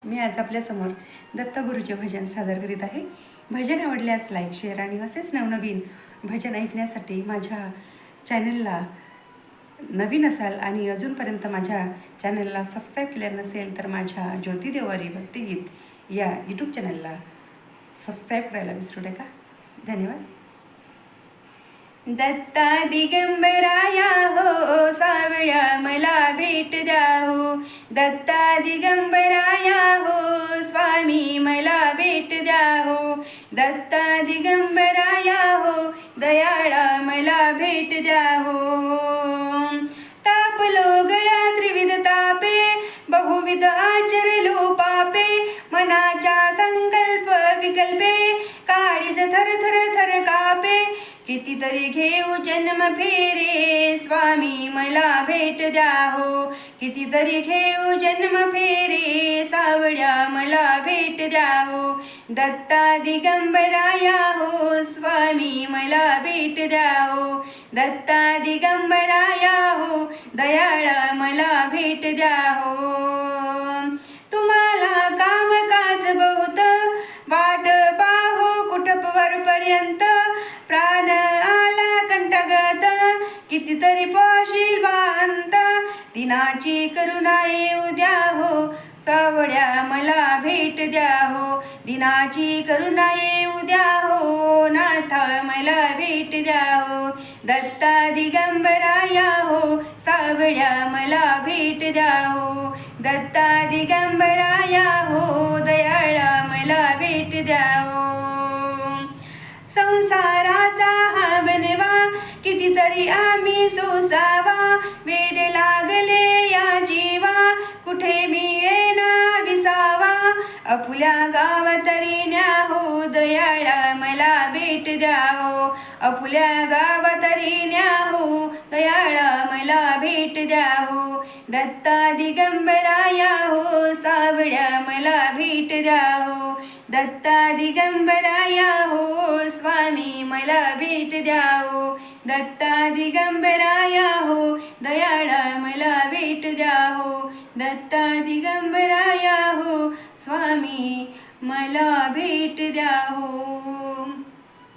मी आज आपल्यासमोर दत्तगुरूचे भजन सादर करीत आहे. भजन आवडल्यास लाईक, शेअर आणि असेच नवनवीन भजन ऐकण्यासाठी माझ्या चॅनलला नवीन असाल आणि अजूनपर्यंत माझ्या चॅनलला सबस्क्राईब केलं नसेल तर माझ्या ज्योती देवारी भक्तिगीत या यूट्यूब चॅनलला सबस्क्राईब करायला विसरू नका. धन्यवाद. दत्ता दिगंबराया हो, सावळ्या मला भेट द्या हो. दत्ता दिगंबराया हो, स्वामी मला भेट द्या हो. दत्ता दिगंबराया हो, दयाळा मला भेट द्या हो. तापलो गळ्या त्रिविध तापे, बहुविध आचरलो पापे. मनाच्या संकल्प विकल्पे, काळीज थर थर थर कापे. कितीतरी घेऊ जन्म फेरे, स्वामी मला भेट द्या हो. कितीतरी घेऊ जन्म फेरे, सावळ्या मला भेट द्या हो. दत्ता दिगंबराया हो, स्वामी मला भेट द्या हो. दत्ता दिगंबराया हो, दयाळा मला भेट द्या हो. तुम्हाला कामकाज बहुत, वाट पाहू कुठपवर पर्यंत. प्राण आला कंठगत, कितीतरी पाशील अंत. दिनाची करुणा येऊ द्या हो, सावळ्या मला भेट द्या हो. दिनाची करुणा येऊ द्या हो, नाथ मला भेट द्या हो. दत्ता दिगंबराया हो, सावळ्या मला भेट द्या हो. दत्ता दिगंबराया हो, दयाळा मला भेट द्या हो. संसाराचा हा बनवा, कितीतरी आम्ही सोसावा. वेड लागले या जीवा, कुठे मिळेना विसावा. आपुल्या गावातरी न्या हो, दयाळा मला भेट द्या हो. आपुल्या गावातरी न्या हो, दयाळा मला भेट द्या हो. दत्ता दिगंबराया हो, सावळ्या मला भेट द्या हो. दत्ता दिगंबराया हो, स्वामी मला भेट द्या हो. दत्ता दिगंबराया हो, दयाळा मला भेट द्या हो. दत्ता दिगंबराया हो, स्वामी मला भेट द्या हो.